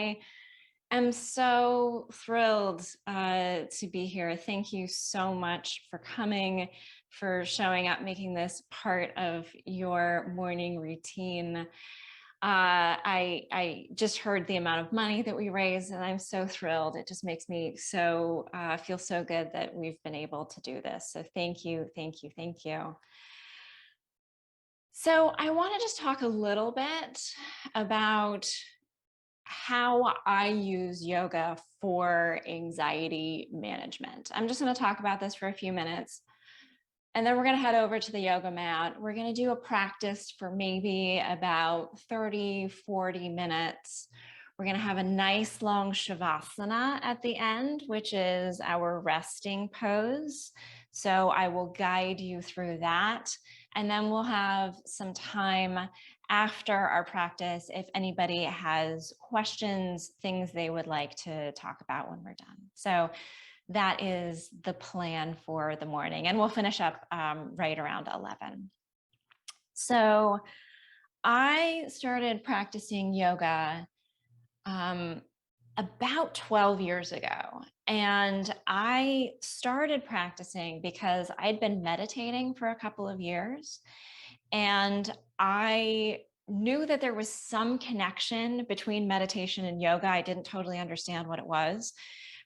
I am so thrilled to be here. Thank you so much for coming, for showing up, making this part of your morning routine. I just heard the amount of money that we raised, and I'm so thrilled. It just makes me so feel so good that we've been able to do this. So thank you, thank you, thank you. So I want to just talk a little bit about how I use yoga for anxiety management. I'm just going to talk about this for a few minutes. And then we're going to head over to the yoga mat. We're going to do a practice for maybe about 30, 40 minutes. We're going to have a nice long Shavasana at the end, which is our resting pose. So I will guide you through that. And then we'll have some time after our practice if anybody has questions, things they would like to talk about when we're done. So that is the plan for the morning, and we'll finish up right around 11. So I started practicing yoga about 12 years ago, and I started practicing because I'd been meditating for a couple of years, and I knew that there was some connection between meditation and yoga. I didn't totally understand what it was,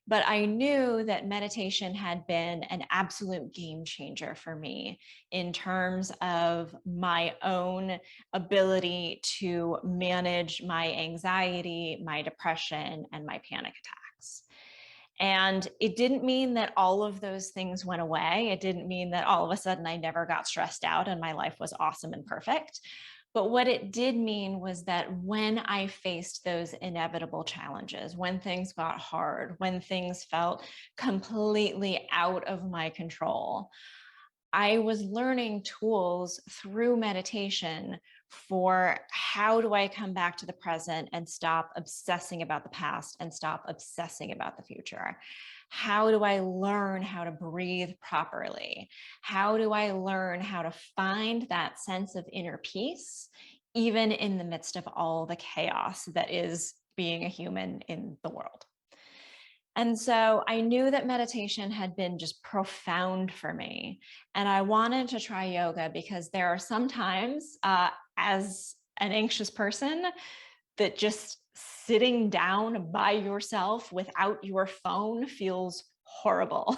but I knew that meditation had been an absolute game changer for me in terms of my own ability to manage my anxiety, my depression, and my panic attacks. And it didn't mean that all of those things went away. It didn't mean that all of a sudden I never got stressed out and my life was awesome and perfect. But what it did mean was that when I faced those inevitable challenges, when things got hard, when things felt completely out of my control, I was learning tools through meditation for how do I come back to the present and stop obsessing about the past and stop obsessing about the future? How do I learn how to breathe properly? How do I learn how to find that sense of inner peace, even in the midst of all the chaos that is being a human in the world? And so I knew that meditation had been just profound for me. And I wanted to try yoga because there are some times as an anxious person that just sitting down by yourself without your phone feels horrible.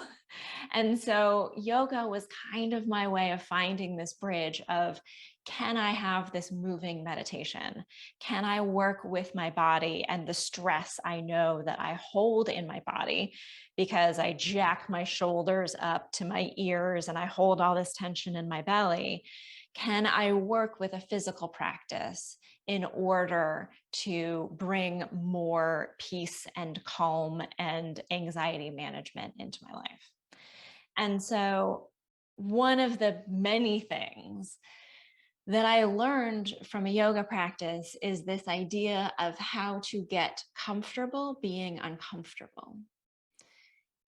And so yoga was kind of my way of finding this bridge of, can I have this moving meditation? Can I work with my body and the stress I know that I hold in my body because I jack my shoulders up to my ears and I hold all this tension in my belly? Can I work with a physical practice in order to bring more peace and calm and anxiety management into my life? And so one of the many things that I learned from a yoga practice is this idea of how to get comfortable being uncomfortable.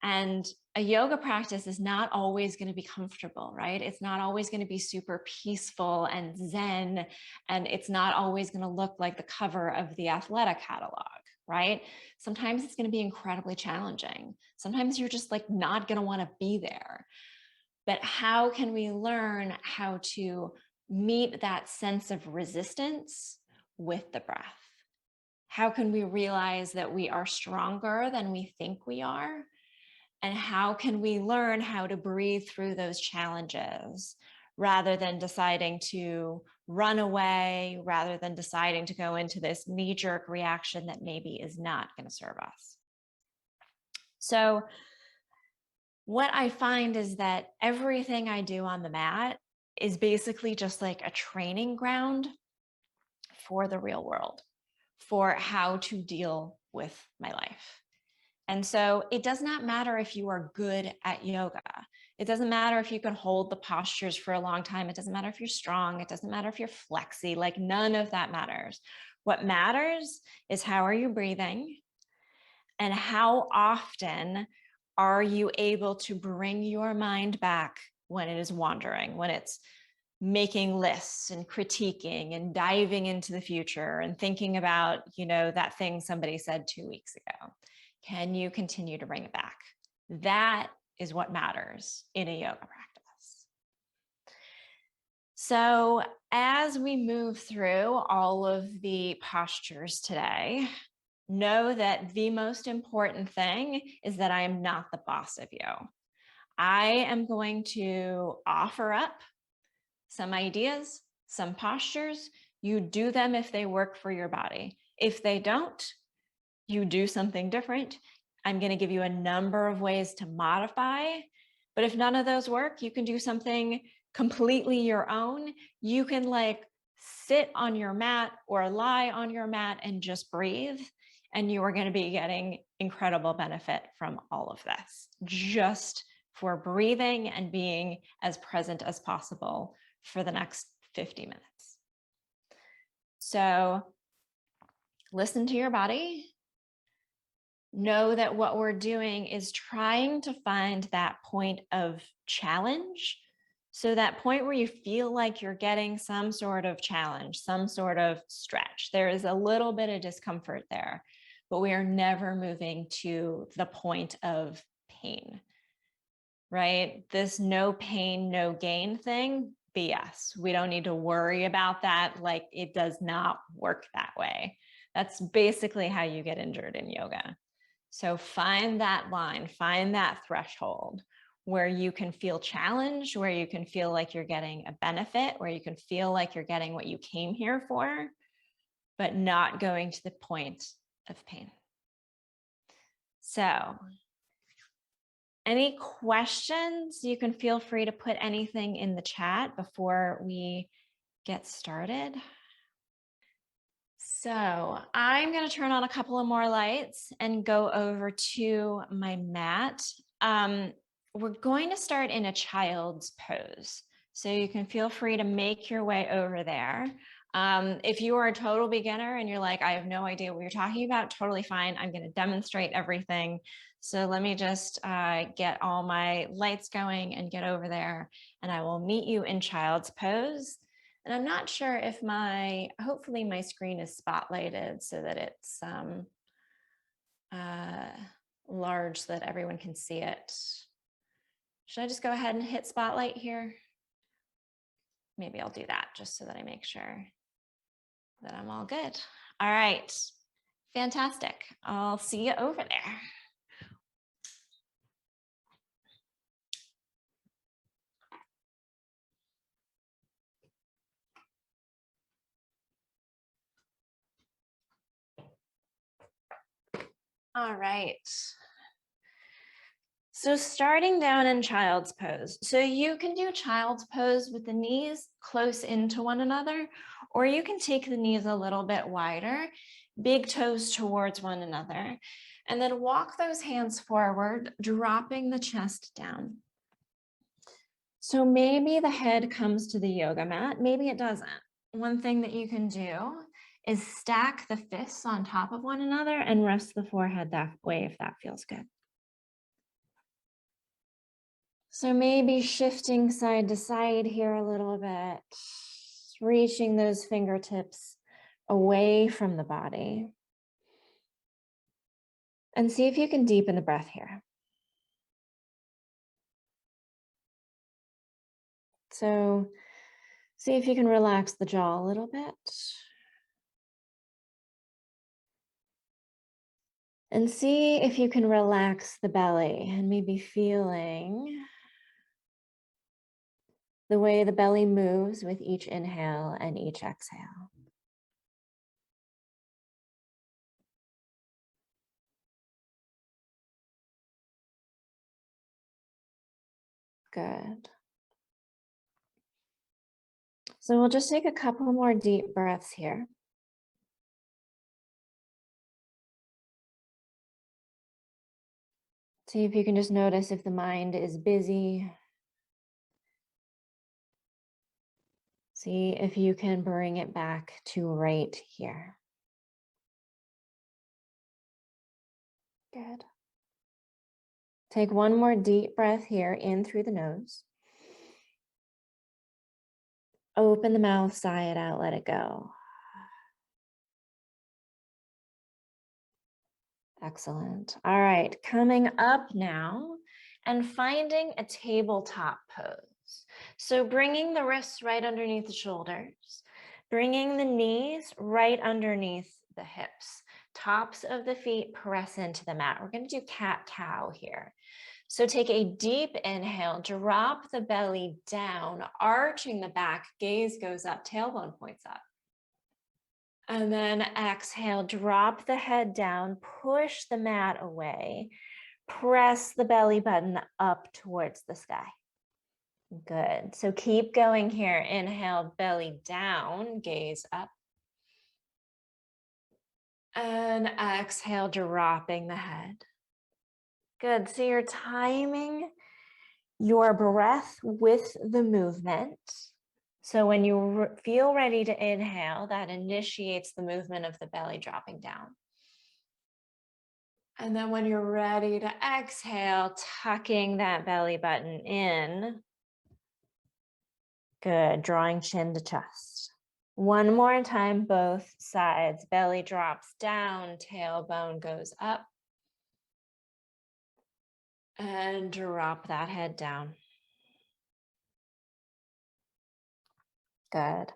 And a yoga practice is not always going to be comfortable, right? It's not always going to be super peaceful and zen, and it's not always going to look like the cover of the athletic catalog, right? Sometimes it's going to be incredibly challenging. Sometimes you're just like not going to want to be there. But how can we learn how to meet that sense of resistance with the breath? How can we realize that we are stronger than we think we are? And how can we learn how to breathe through those challenges rather than deciding to run away, rather than deciding to go into this knee-jerk reaction that maybe is not going to serve us? So what I find is that everything I do on the mat is basically just like a training ground for the real world, for how to deal with my life. And so it does not matter if you are good at yoga. It doesn't matter if you can hold the postures for a long time. It doesn't matter if you're strong. It doesn't matter if you're flexy. Like, none of that matters. What matters is, how are you breathing? And how often are you able to bring your mind back when it is wandering, when it's making lists and critiquing and diving into the future and thinking about, that thing somebody said 2 weeks ago? Can you continue to bring it back? That is what matters in a yoga practice. So as we move through all of the postures today, know that the most important thing is that I am not the boss of you. I am going to offer up some ideas, some postures. You do them if they work for your body. If they don't, you do something different. I'm going to give you a number of ways to modify, but if none of those work, you can do something completely your own. You can sit on your mat or lie on your mat and just breathe, and you are going to be getting incredible benefit from all of this, just for breathing and being as present as possible for the next 50 minutes. So listen to your body. Know that what we're doing is trying to find that point of challenge. So that point where you feel like you're getting some sort of challenge, some sort of stretch. There is a little bit of discomfort there, but we are never moving to the point of pain, right? This no pain, no gain thing, BS. We don't need to worry about that. It does not work that way. That's basically how you get injured in yoga. So find that line, find that threshold where you can feel challenged, where you can feel like you're getting a benefit, where you can feel like you're getting what you came here for, but not going to the point of pain. So, any questions? You can feel free to put anything in the chat before we get started. So I'm going to turn on a couple of more lights and go over to my mat. We're going to start in a child's pose. So you can feel free to make your way over there. If you are a total beginner and you're like, I have no idea what you're talking about, totally fine. I'm going to demonstrate everything. So let me just get all my lights going and get over there, and I will meet you in child's pose. And I'm not sure if hopefully my screen is spotlighted so that it's large so that everyone can see it. Should I just go ahead and hit spotlight here? Maybe I'll do that just so that I make sure that I'm all good. All right, fantastic. I'll see you over there. All right. So starting down in child's pose. So you can do child's pose with the knees close into one another, or you can take the knees a little bit wider, big toes towards one another, and then walk those hands forward, dropping the chest down. So maybe the head comes to the yoga mat, maybe it doesn't. One thing that you can do is stack the fists on top of one another and rest the forehead that way if that feels good. So maybe shifting side to side here a little bit, reaching those fingertips away from the body. And see if you can deepen the breath here. So see if you can relax the jaw a little bit. And see if you can relax the belly and maybe feeling the way the belly moves with each inhale and each exhale. Good. So we'll just take a couple more deep breaths here. See if you can just notice if the mind is busy. See if you can bring it back to right here. Good. Take one more deep breath here in through the nose. Open the mouth, sigh it out, let it go. Excellent. All right, coming up now and finding a tabletop pose. So bringing the wrists right underneath the shoulders, bringing the knees right underneath the hips, tops of the feet press into the mat. We're going to do cat-cow here. So take a deep inhale, drop the belly down, arching the back, gaze goes up, tailbone points up. And then exhale, drop the head down, push the mat away, press the belly button up towards the sky. Good. So keep going here. Inhale, belly down, gaze up. And exhale, dropping the head. Good. So you're timing your breath with the movement. So when you feel ready to inhale, that initiates the movement of the belly dropping down. And then when you're ready to exhale, tucking that belly button in. Good, drawing chin to chest. One more time, both sides. Belly drops down, tailbone goes up. And drop that head down. Good.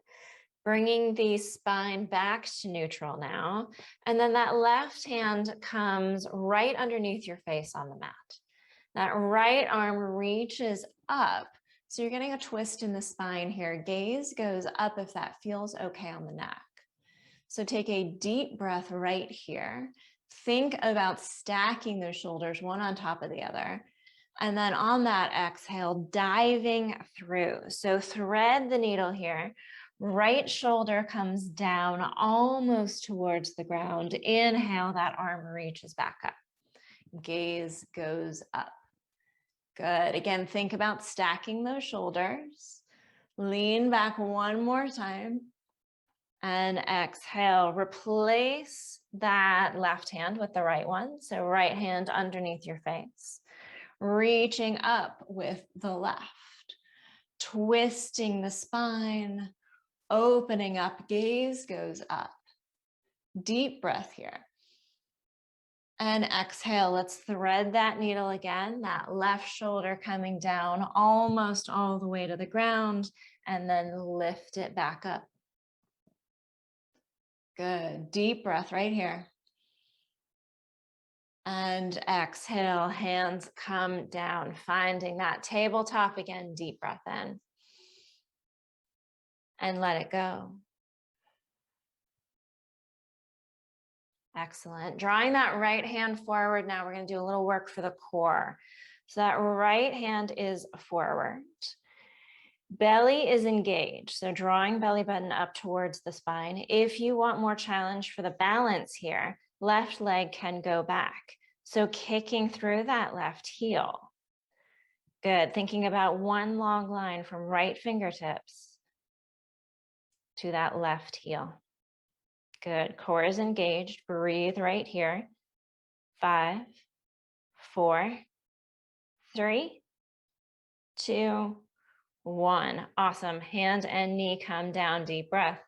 Bringing the spine back to neutral now. And then that left hand comes right underneath your face on the mat. That right arm reaches up. So you're getting a twist in the spine here. Gaze goes up if that feels okay on the neck. So take a deep breath right here. Think about stacking those shoulders one on top of the other. And then on that exhale, diving through. So thread the needle here. Right shoulder comes down almost towards the ground. Inhale, that arm reaches back up. Gaze goes up. Good. Again, think about stacking those shoulders. Lean back one more time. And exhale, replace that left hand with the right one. So right hand underneath your face. Reaching up with the left. Twisting the spine. Opening up, gaze goes up. Deep breath here. And exhale, let's thread that needle again. That left shoulder coming down almost all the way to the ground. And then lift it back up. Good. Deep breath right here. And exhale, hands come down, finding that tabletop again. Deep breath in. And let it go. Excellent. Drawing that right hand forward. Now we're going to do a little work for the core. So that right hand is forward. Belly is engaged. So drawing belly button up towards the spine. If you want more challenge for the balance here, left leg can go back. So kicking through that left heel. Good. Thinking about one long line from right fingertips to that left heel. Good. Core is engaged. Breathe right here. 5, 4, 3, 2, 1. Awesome. Hand and knee come down. Deep breath.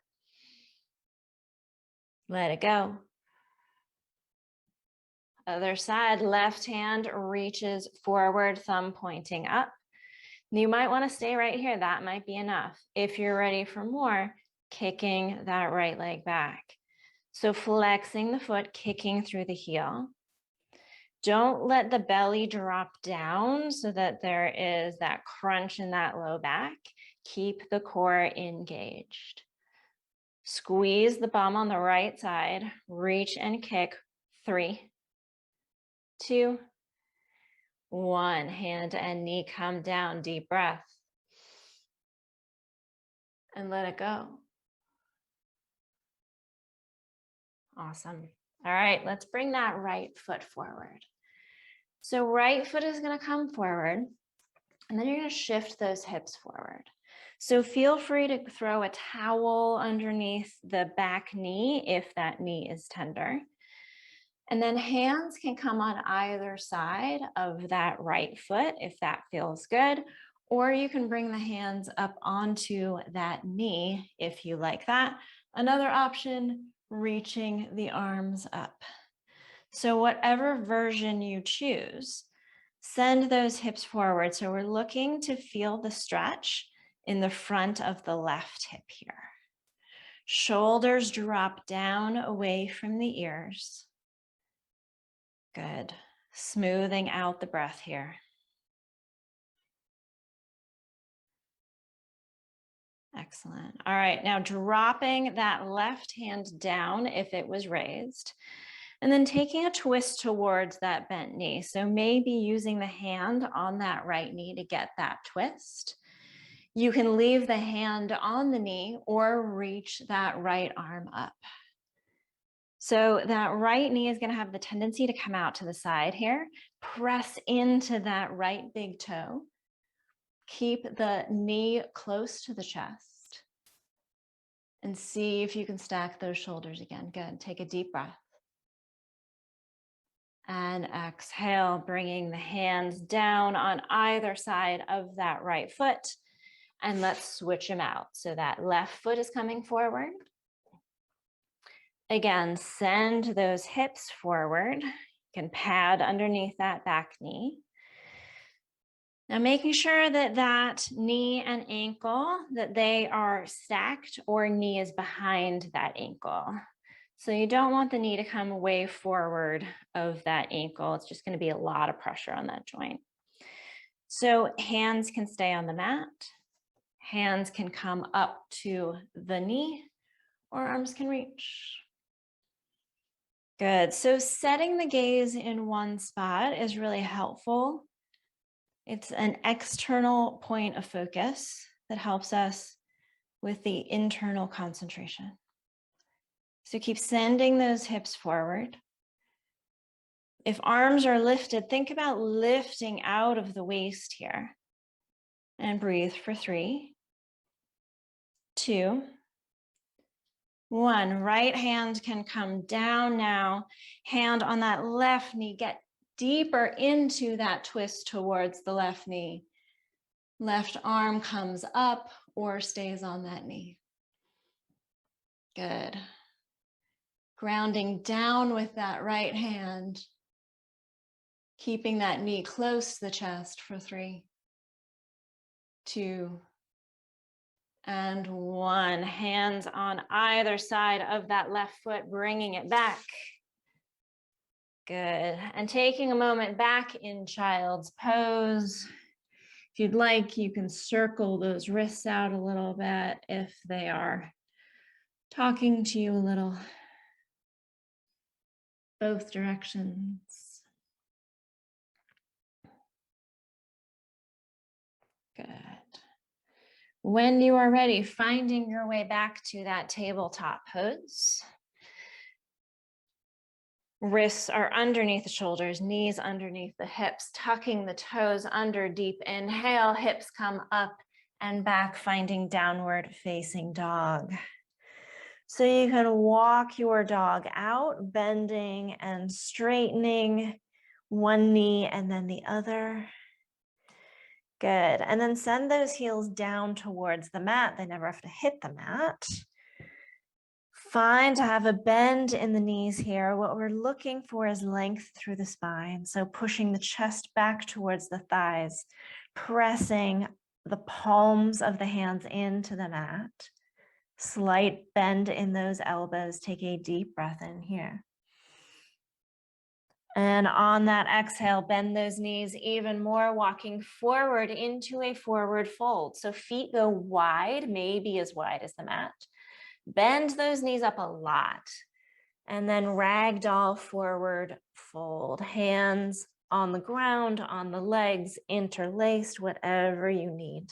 Let it go. Other side, left hand reaches forward, thumb pointing up. You might want to stay right here. That might be enough. If you're ready for more, kicking that right leg back. So flexing the foot, kicking through the heel. Don't let the belly drop down so that there is that crunch in that low back. Keep the core engaged. Squeeze the bum on the right side. Reach and kick. 3, 2, 1. Hand and knee come down. Deep breath. And let it go. Awesome. All right, let's bring that right foot forward. So right foot is going to come forward, and then you're going to shift those hips forward. So feel free to throw a towel underneath the back knee if that knee is tender. And then hands can come on either side of that right foot if that feels good, Or you can bring the hands up onto that knee if you like that. Another option, reaching the arms up. So whatever version you choose, send those hips forward. So we're looking to feel the stretch in the front of the left hip here. Shoulders drop down away from the ears. Good. Smoothing out the breath here. Excellent. All right, now dropping that left hand down if it was raised, and then taking a twist towards that bent knee. So maybe using the hand on that right knee to get that twist. You can leave the hand on the knee or reach that right arm up. So that right knee is going to have the tendency to come out to the side here. Press into that right big toe. Keep the knee close to the chest. And see if you can stack those shoulders again. Good. Take a deep breath. And exhale, bringing the hands down on either side of that right foot. And let's switch them out. So that left foot is coming forward. Again, send those hips forward. You can pad underneath that back knee. Now making sure that that knee and ankle, that they are stacked or knee is behind that ankle. So you don't want the knee to come way forward of that ankle. It's just going to be a lot of pressure on that joint. So hands can stay on the mat. Hands can come up to the knee or arms can reach. Good. So setting the gaze in one spot is really helpful. It's an external point of focus that helps us with the internal concentration. So keep sending those hips forward. If arms are lifted, think about lifting out of the waist here. And breathe for 3, 2, 1. Right hand can come down now. Hand on that left knee. Get deeper into that twist towards the left knee. Left arm comes up or stays on that knee. Good. Grounding down with that right hand. Keeping that knee close to the chest for 3, 2, and 1. Hands on either side of that left foot, bringing it back. Good. And taking a moment back in child's pose. If you'd like, you can circle those wrists out a little bit if they are talking to you a little. Both directions. Good. When you are ready, finding your way back to that tabletop pose. Wrists are underneath the shoulders, knees underneath the hips, tucking the toes under. Deep inhale, hips come up and back, finding downward facing dog. So you can walk your dog out, bending and straightening one knee and then the other. Good. And then send those heels down towards the mat. They never have to hit the mat. Fine to have a bend in the knees here. What we're looking for is length through the spine. So pushing the chest back towards the thighs, pressing the palms of the hands into the mat. Slight bend in those elbows. Take a deep breath in here. And on that exhale, bend those knees even more, walking forward into a forward fold. So feet go wide, maybe as wide as the mat. Bend those knees up a lot. And then ragdoll forward fold. Hands on the ground, on the legs, interlaced, whatever you need.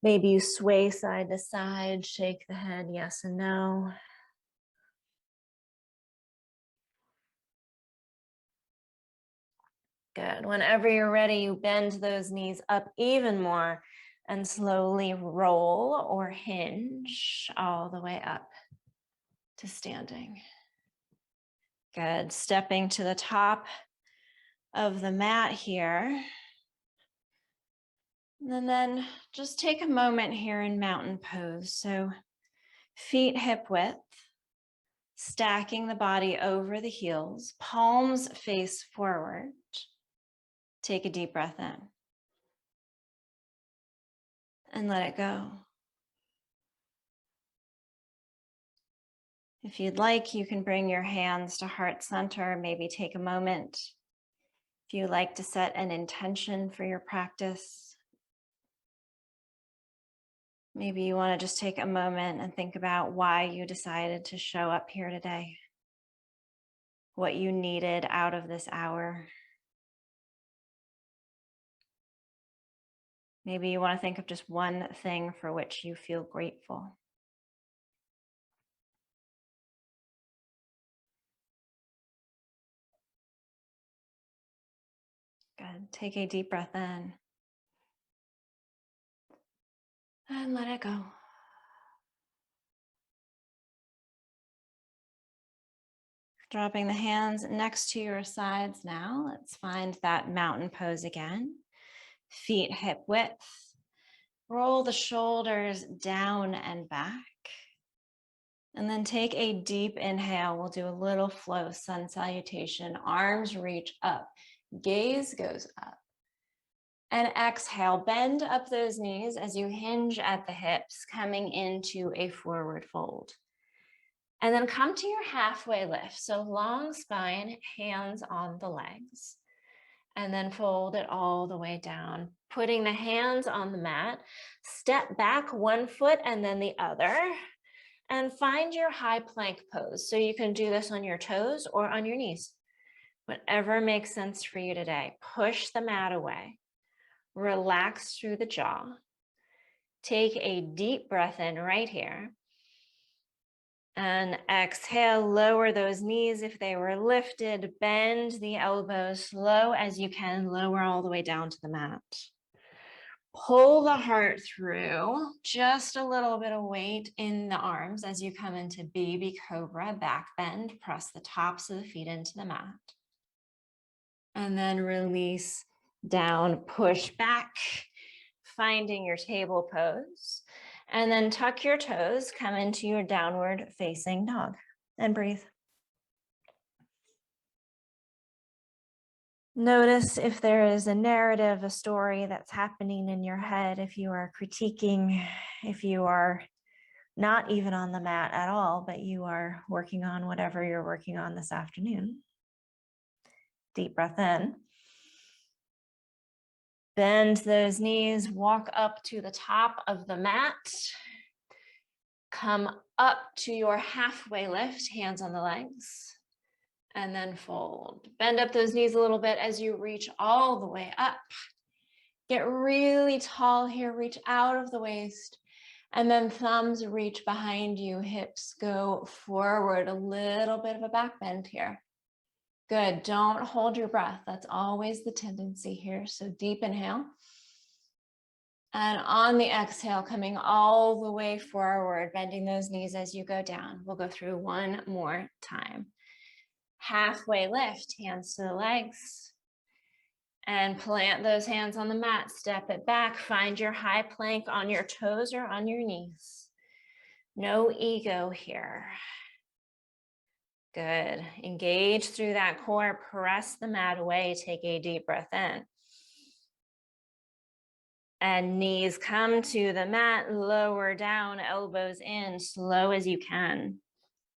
Maybe you sway side to side, shake the head, yes and no. Good. Whenever you're ready, you bend those knees up even more and slowly roll or hinge all the way up to standing. Good. Stepping to the top of the mat here. And then just take a moment here in mountain pose. So feet hip width, stacking the body over the heels, palms face forward. Take a deep breath in and let it go. If you'd like, you can bring your hands to heart center, maybe take a moment. If you like to set an intention for your practice, maybe you want to just take a moment and think about why you decided to show up here today, what you needed out of this hour. Maybe you want to think of just one thing for which you feel grateful. Good. Take a deep breath in and let it go. Dropping the hands next to your sides now. Let's find that mountain pose again. Feet hip width. Roll the shoulders down and back. And then take a deep inhale. We'll do a little flow, sun salutation. Arms reach up. Gaze goes up. And exhale, bend up those knees as you hinge at the hips, coming into a forward fold. And then come to your halfway lift. So long spine, hands on the legs. And then fold it all the way down. Putting the hands on the mat, step back one foot and then the other. And find your high plank pose. So you can do this on your toes or on your knees. Whatever makes sense for you today. Push the mat away. Relax through the jaw. Take a deep breath in right here. And exhale, lower those knees if they were lifted. Bend the elbows slow as you can. Lower all the way down to the mat. Pull the heart through. Just a little bit of weight in the arms as you come into baby cobra, back bend. Press the tops of the feet into the mat. And then release down, push back, finding your table pose. And then tuck your toes, come into your downward facing dog and breathe. Notice if there is a narrative, a story that's happening in your head, if you are critiquing, if you are not even on the mat at all, but you are working on whatever you're working on this afternoon. Deep breath in. Bend those knees, walk up to the top of the mat. Come up to your halfway lift, hands on the legs, and then fold. Bend up those knees a little bit as you reach all the way up. Get really tall here, reach out of the waist, and then thumbs reach behind you, hips go forward, a little bit of a back bend here. Good, don't hold your breath. That's always the tendency here. So deep inhale. And on the exhale, coming all the way forward, bending those knees as you go down. We'll go through one more time. Halfway lift, hands to the legs. And plant those hands on the mat. Step it back. Find your high plank on your toes or on your knees. No ego here. Good. Engage through that core. Press the mat away. Take a deep breath in. And knees come to the mat, lower down, elbows in, slow as you can.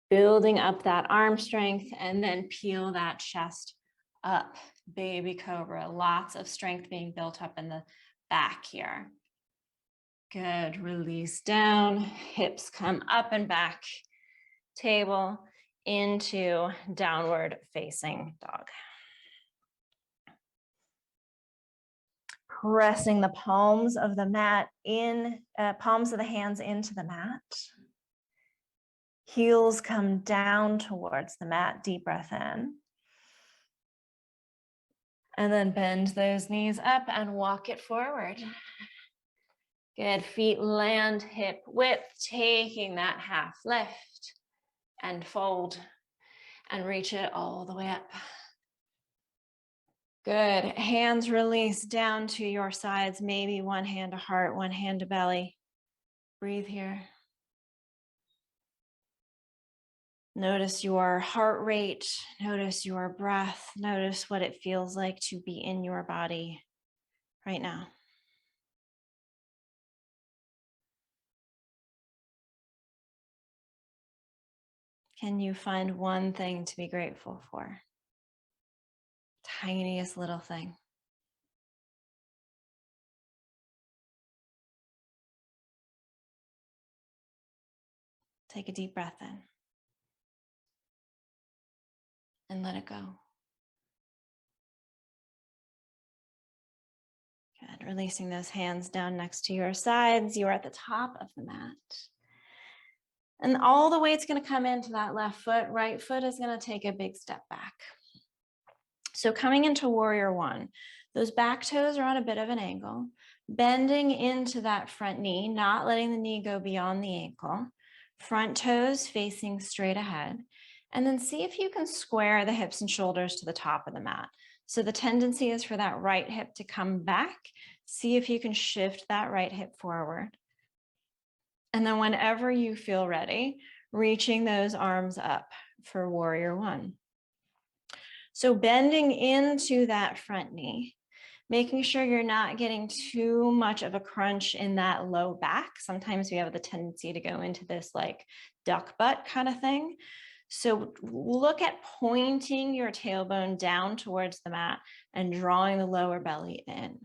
Building up that arm strength and then peel that chest up. Baby cobra, lots of strength being built up in the back here. Good, release down, hips come up and back. Table into downward facing dog. Pressing the palms of the mat in, palms of the hands into the mat. Heels come down towards the mat, deep breath in. And then bend those knees up and walk it forward. Good, feet land hip width, taking that half lift and fold and reach it all the way up. Good. Hands release down to your sides, maybe one hand to heart, one hand to belly. Breathe here. Notice your heart rate, notice your breath, notice what it feels like to be in your body right now. Can you find one thing to be grateful for? Tiniest little thing. Take a deep breath in and let it go. Good. Releasing those hands down next to your sides. You're at the top of the mat. And all the weight's going to come into that left foot. Right foot is going to take a big step back. So coming into warrior one, those back toes are on a bit of an angle, bending into that front knee, not letting the knee go beyond the ankle, front toes facing straight ahead, and then see if you can square the hips and shoulders to the top of the mat. So the tendency is for that right hip to come back. See if you can shift that right hip forward. And then whenever you feel ready, reaching those arms up for warrior one. So bending into that front knee, making sure you're not getting too much of a crunch in that low back. Sometimes we have the tendency to go into this like duck butt kind of thing. So look at pointing your tailbone down towards the mat and drawing the lower belly in.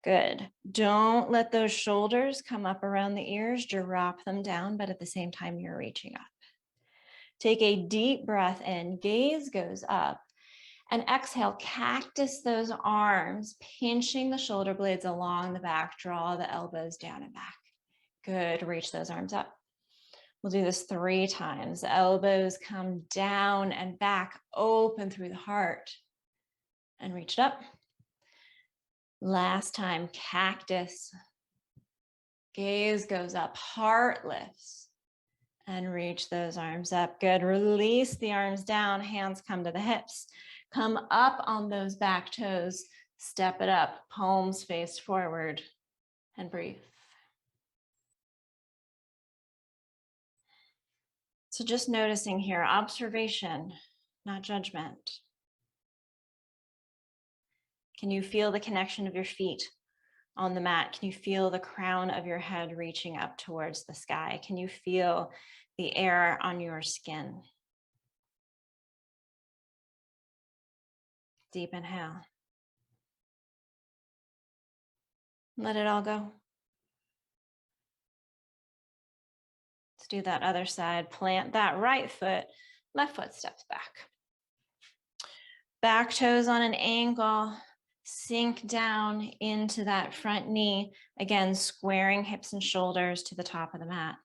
Good. Don't let those shoulders come up around the ears, drop them down, but at the same time, you're reaching up. Take a deep breath in, gaze goes up, and exhale, cactus those arms, pinching the shoulder blades along the back, draw the elbows down and back. Good, reach those arms up. We'll do this 3 times. Elbows come down and back, open through the heart, and reach it up. Last time, cactus. Gaze goes up, heart lifts, and reach those arms up. Good, release the arms down, hands come to the hips. Come up on those back toes, step it up, palms face forward, and breathe. So just noticing here, observation, not judgment. Can you feel the connection of your feet on the mat? Can you feel the crown of your head reaching up towards the sky? Can you feel the air on your skin? Deep inhale. Let it all go. Let's do that other side. Plant that right foot, left foot steps back. Back toes on an angle, sink down into that front knee. Again, squaring hips and shoulders to the top of the mat.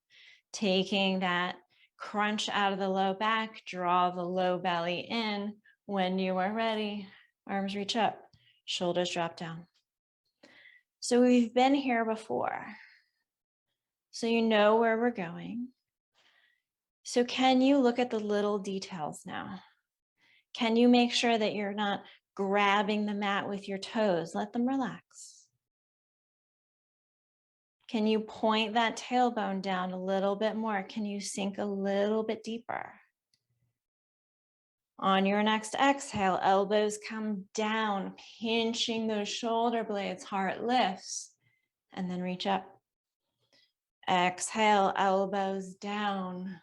Taking that crunch out of the low back, draw the low belly in. When you are ready, arms reach up, shoulders drop down. So we've been here before. So you know where we're going. So can you look at the little details now? Can you make sure that you're not grabbing the mat with your toes? Let them relax. Can you point that tailbone down a little bit more? Can you sink a little bit deeper? On your next exhale, elbows come down, pinching those shoulder blades, heart lifts, and then reach up. Exhale, elbows down,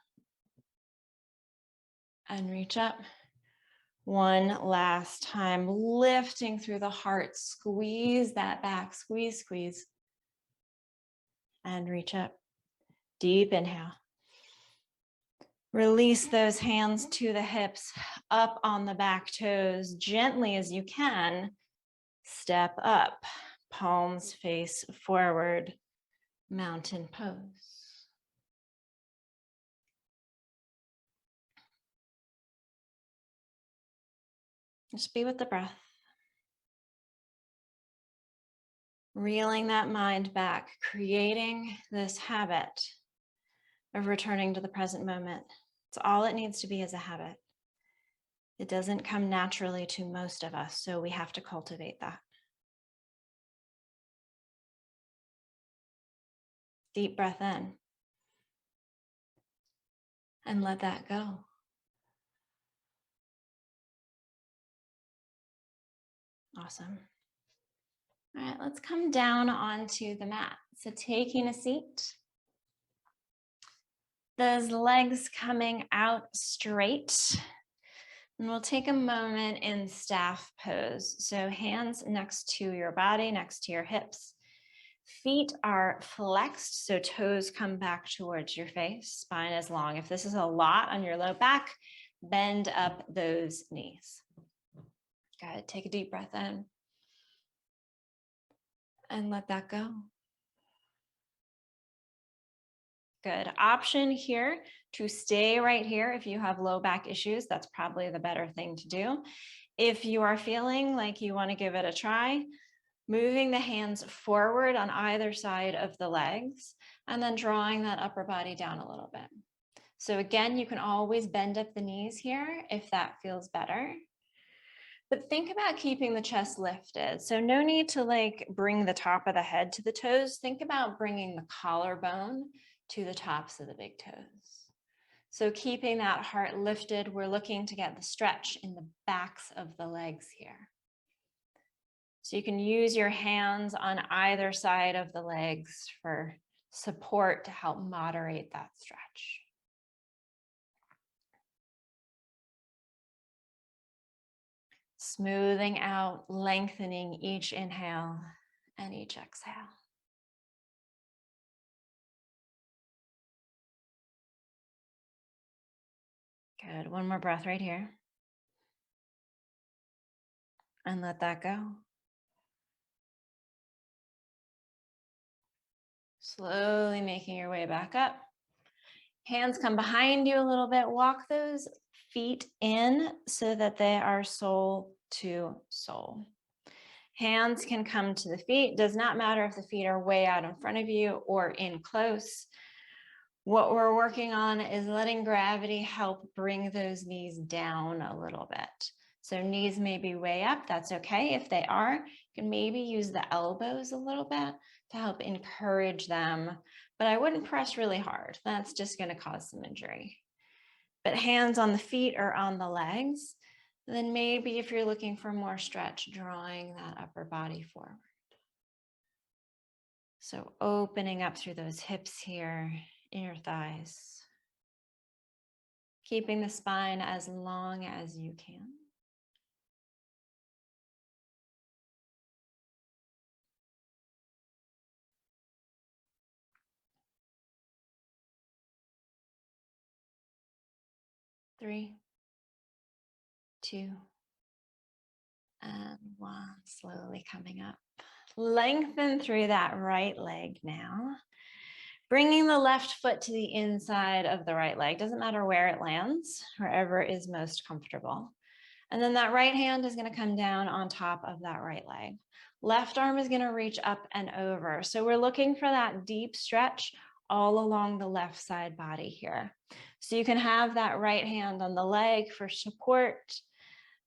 and reach up. One last time, lifting through the heart, squeeze that back, squeeze, squeeze, and reach up. Deep inhale. Release those hands to the hips, up on the back toes, gently as you can. Step up, palms face forward, mountain pose. Just be with the breath. Reeling that mind back, creating this habit of returning to the present moment. It's all it needs to be as a habit. It doesn't come naturally to most of us, so we have to cultivate that. Deep breath in and let that go. Awesome. All right, let's come down onto the mat. So taking a seat, those legs coming out straight. And we'll take a moment in staff pose. So hands next to your body, next to your hips. Feet are flexed, so toes come back towards your face. Spine is long. If this is a lot on your low back, bend up those knees. Good. Take a deep breath in and let that go. Good. Option here to stay right here. If you have low back issues, that's probably the better thing to do. If you are feeling like you want to give it a try, moving the hands forward on either side of the legs and then drawing that upper body down a little bit. So again, you can always bend up the knees here if that feels better. But think about keeping the chest lifted. So no need to like bring the top of the head to the toes. Think about bringing the collarbone to the tops of the big toes. So keeping that heart lifted, we're looking to get the stretch in the backs of the legs here. So you can use your hands on either side of the legs for support to help moderate that stretch. Smoothing out, lengthening each inhale and each exhale. Good. One more breath right here. And let that go. Slowly making your way back up. Hands come behind you a little bit. Walk those feet in so that they are sole to sole. Hands can come to the feet. Does not matter if the feet are way out in front of you or in close. What we're working on is letting gravity help bring those knees down a little bit. So knees may be way up. That's okay. If they are, you can maybe use the elbows a little bit to help encourage them. But I wouldn't press really hard. That's just going to cause some injury. But hands on the feet or on the legs. Then maybe if you're looking for more stretch, drawing that upper body forward. So opening up through those hips here, inner thighs. Keeping the spine as long as you can. Three, two, and one. Slowly coming up. Lengthen through that right leg now. Bringing the left foot to the inside of the right leg. Doesn't matter where it lands, wherever is most comfortable. And then that right hand is going to come down on top of that right leg. Left arm is going to reach up and over. So we're looking for that deep stretch all along the left side body here. So you can have that right hand on the leg for support.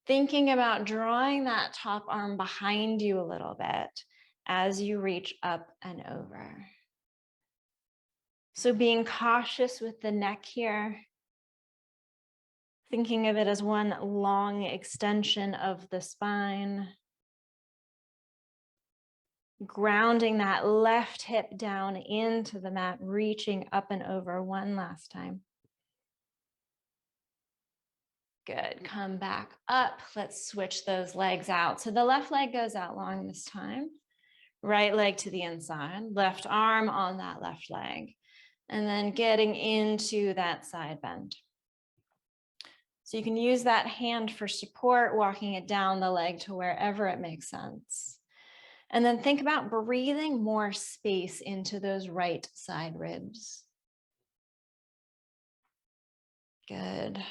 Thinking about drawing that top arm behind you a little bit as you reach up and over. So being cautious with the neck here, thinking of it as one long extension of the spine. Grounding that left hip down into the mat, reaching up and over one last time. Good, come back up. Let's switch those legs out. So the left leg goes out long this time. Right leg to the inside, left arm on that left leg. And then getting into that side bend. So you can use that hand for support, walking it down the leg to wherever it makes sense. And then think about breathing more space into those right side ribs. Good.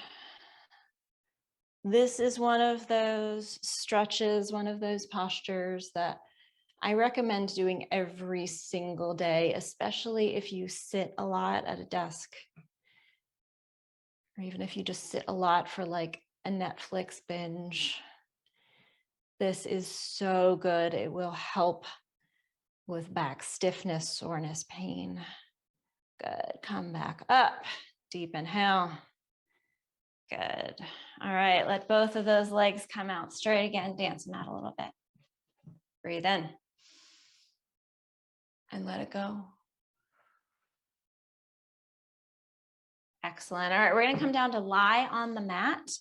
This is one of those stretches, one of those postures that I recommend doing every single day, especially if you sit a lot at a desk, or even if you just sit a lot for like a Netflix binge. This is so good. It will help with back stiffness, soreness, pain. Good. Come back up. Deep inhale. Good. All right. Let both of those legs come out straight again. Dance them out a little bit. Breathe in. And let it go. Excellent. All right. We're going to come down to lie on the mat.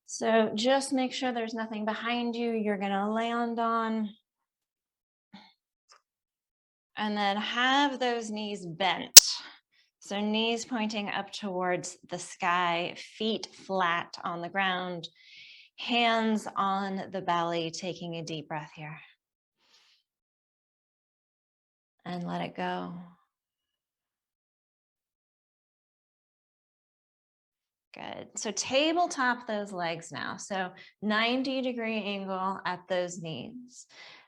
So just make sure there's nothing behind you you're going to land on. And then have those knees bent. So knees pointing up towards the sky, feet flat on the ground, hands on the belly, taking a deep breath here. And let it go. Good. So tabletop those legs now. So 90-degree angle at those knees.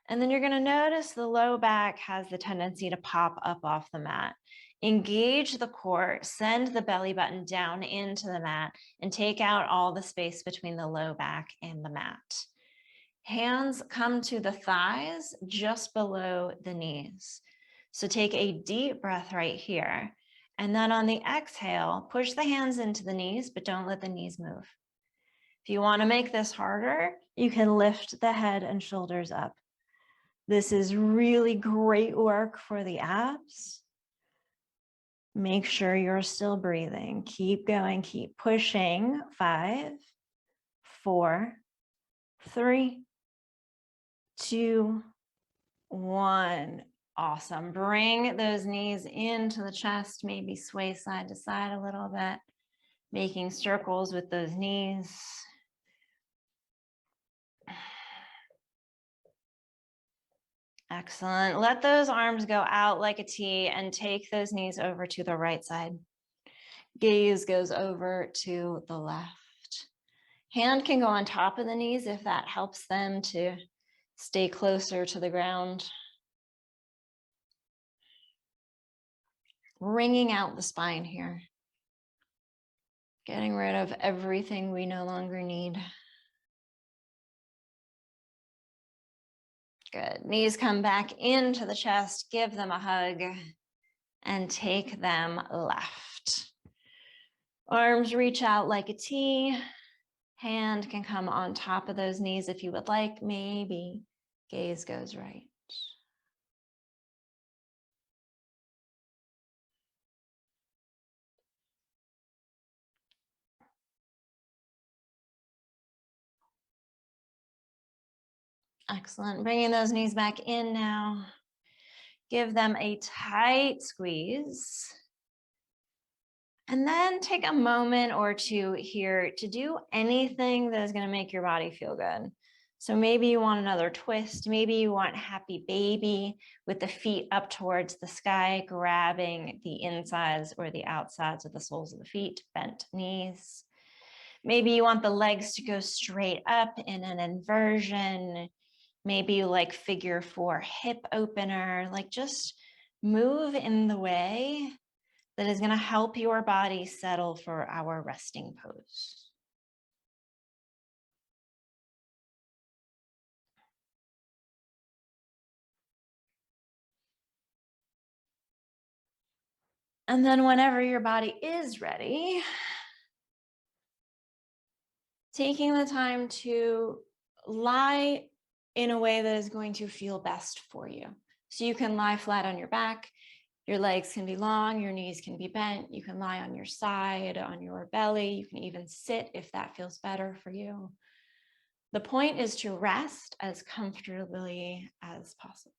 And then you're going to notice the low back has the tendency to pop up off the mat. Engage the core, send the belly button down into the mat, and take out all the space between the low back and the mat. Hands come to the thighs just below the knees. So take a deep breath right here. And then on the exhale, push the hands into the knees, but don't let the knees move. If you want to make this harder, you can lift the head and shoulders up. This is really great work for the abs. Make sure you're still breathing. Keep going, keep pushing. 5, 4, 3, 2, 1. Awesome. Bring those knees into the chest, maybe sway side to side a little bit, making circles with those knees. Excellent. Let those arms go out like a T and take those knees over to the right side. Gaze goes over to the left. Hand can go on top of the knees if that helps them to stay closer to the ground. Wringing out the spine here. Getting rid of everything we no longer need. Good. Knees come back into the chest. Give them a hug and take them left. Arms reach out like a T. Hand can come on top of those knees if you would like. Maybe gaze goes right. Excellent. Bringing those knees back in now. Give them a tight squeeze. And then take a moment or two here to do anything that is going to make your body feel good. So maybe you want another twist. Maybe you want happy baby with the feet up towards the sky, grabbing the insides or the outsides of the soles of the feet, bent knees. Maybe you want the legs to go straight up in an inversion. Maybe you like figure 4 hip opener, like just move in the way that is going to help your body settle for our resting pose. And then whenever your body is ready, taking the time to lie in a way that is going to feel best for you. So you can lie flat on your back. Your legs can be long, your knees can be bent. You can lie on your side, on your belly. You can even sit if that feels better for you. The point is to rest as comfortably as possible.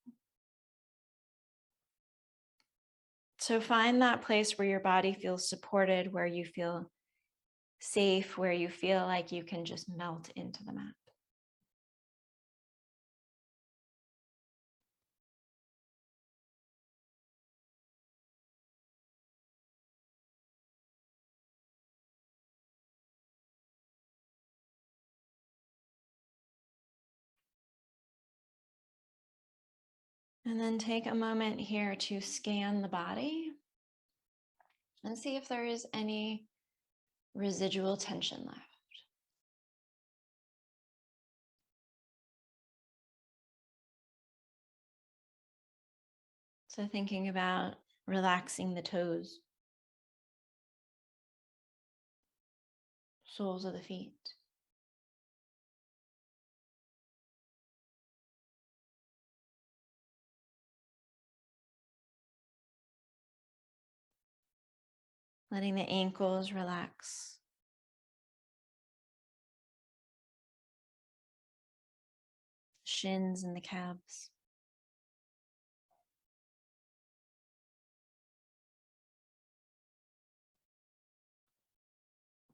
So find that place where your body feels supported, where you feel safe, where you feel like you can just melt into the mat. And then take a moment here to scan the body and see if there is any residual tension left. So thinking about relaxing the toes, soles of the feet. Letting the ankles relax. Shins and the calves.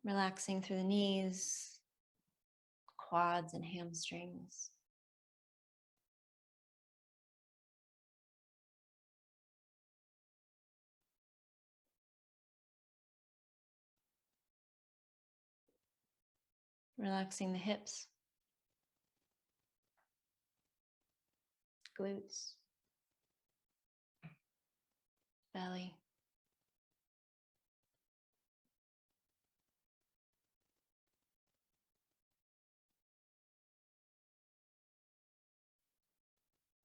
Relaxing through the knees, quads and hamstrings. Relaxing the hips, glutes, belly.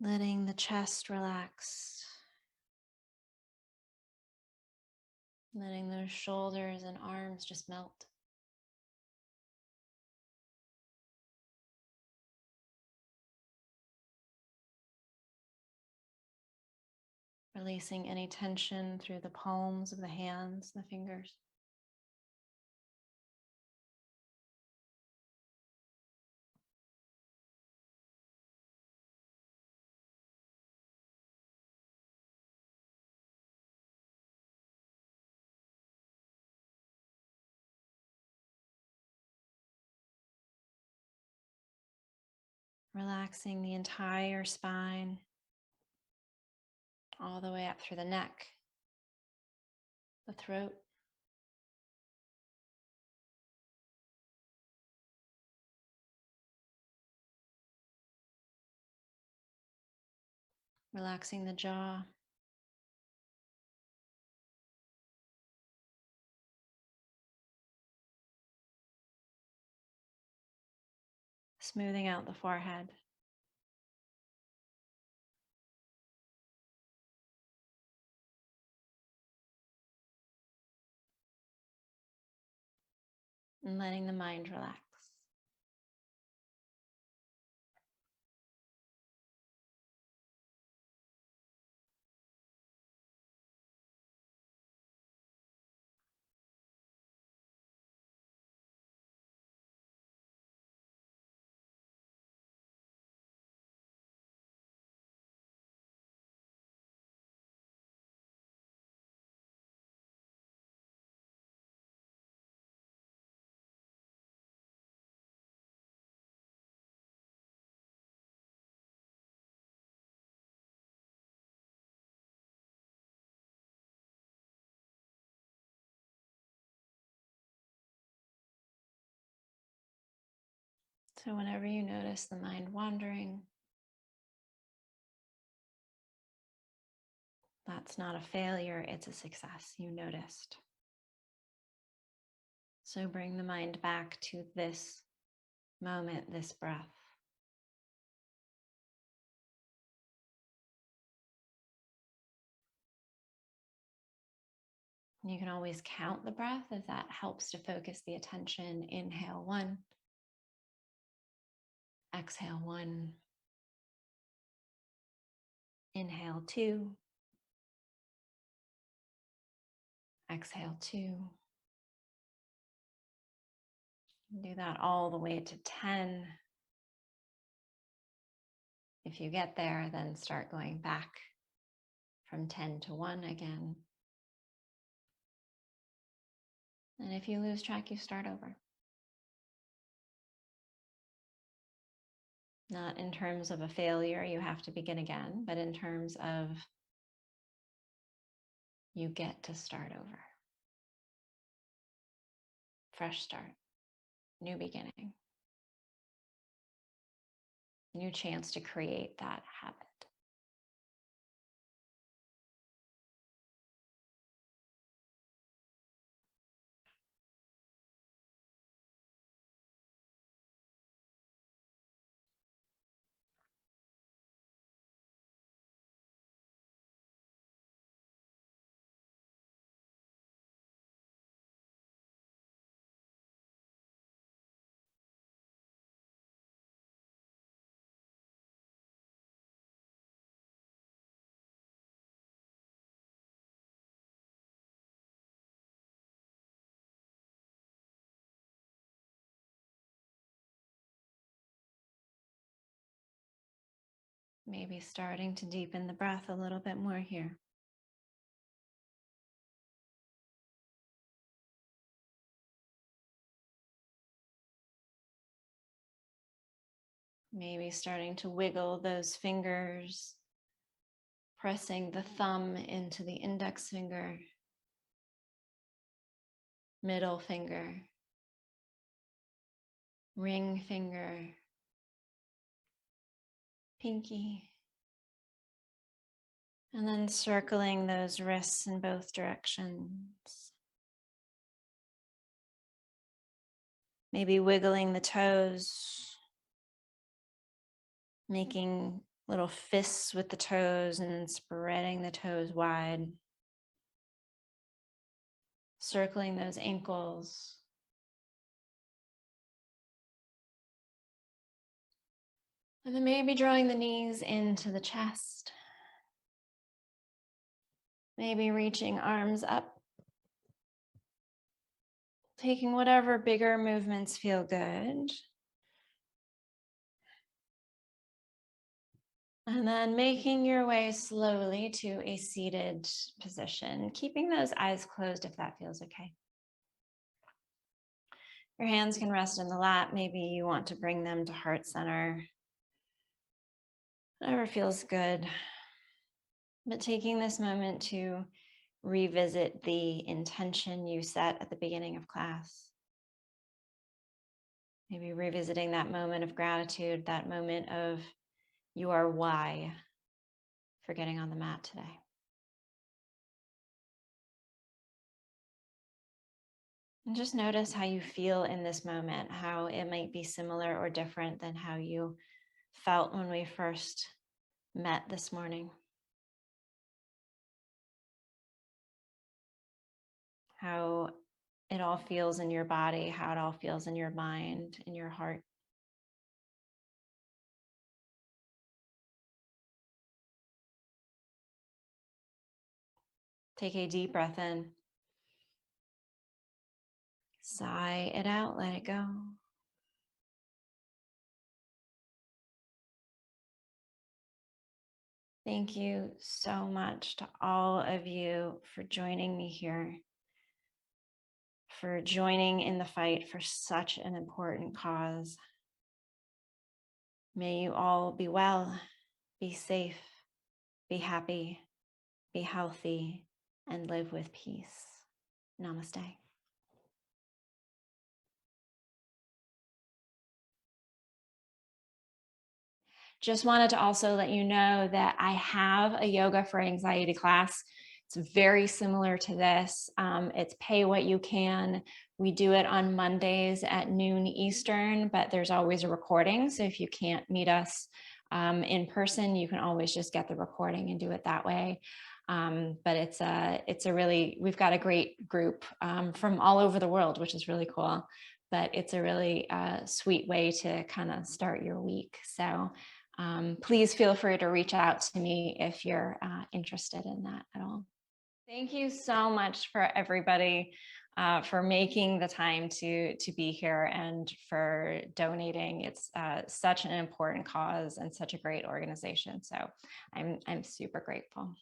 Letting the chest relax. Letting those shoulders and arms just melt. Releasing any tension through the palms of the hands, the fingers. Relaxing the entire spine, all the way up through the neck, the throat. Relaxing the jaw. Smoothing out the forehead. And letting the mind relax. So whenever you notice the mind wandering, that's not a failure, it's a success. You noticed. So bring the mind back to this moment, this breath. You can always count the breath if that helps to focus the attention. Inhale 1, exhale 1, inhale 2, exhale 2. Do that all the way to 10. If you get there, then start going back from 10 to 1 again. And if you lose track, you start over. Not in terms of a failure, you have to begin again, but in terms of you get to start over. Fresh start, new beginning, new chance to create that habit. Maybe starting to deepen the breath a little bit more here. Maybe starting to wiggle those fingers, pressing the thumb into the index finger, middle finger, ring finger, pinky, and then circling those wrists in both directions. Maybe wiggling the toes, making little fists with the toes and spreading the toes wide. Circling those ankles. And then maybe drawing the knees into the chest. Maybe reaching arms up. Taking whatever bigger movements feel good. And then making your way slowly to a seated position, keeping those eyes closed if that feels okay. Your hands can rest in the lap. Maybe you want to bring them to heart center. Whatever feels good. But taking this moment to revisit the intention you set at the beginning of class. Maybe revisiting that moment of gratitude, that moment of your why for getting on the mat today. And just notice how you feel in this moment, how it might be similar or different than how you felt when we first met this morning. How it all feels in your body, how it all feels in your mind, in your heart. Take a deep breath in. Sigh it out, let it go. Thank you so much to all of you for joining me here, for joining in the fight for such an important cause. May you all be well, be safe, be happy, be healthy, and live with peace. Namaste. Just wanted to also let you know that I have a yoga for anxiety class. It's very similar to this. It's pay what you can. We do it on Mondays at noon Eastern, but there's always a recording. So if you can't meet us in person, you can always just get the recording and do it that way. But it's a really, we've got a great group from all over the world, which is really cool. But it's a really sweet way to kind of start your week. So please feel free to reach out to me if you're interested in that at all. Thank you so much for everybody for making the time to be here and for donating. It's such an important cause and such a great organization. So I'm super grateful.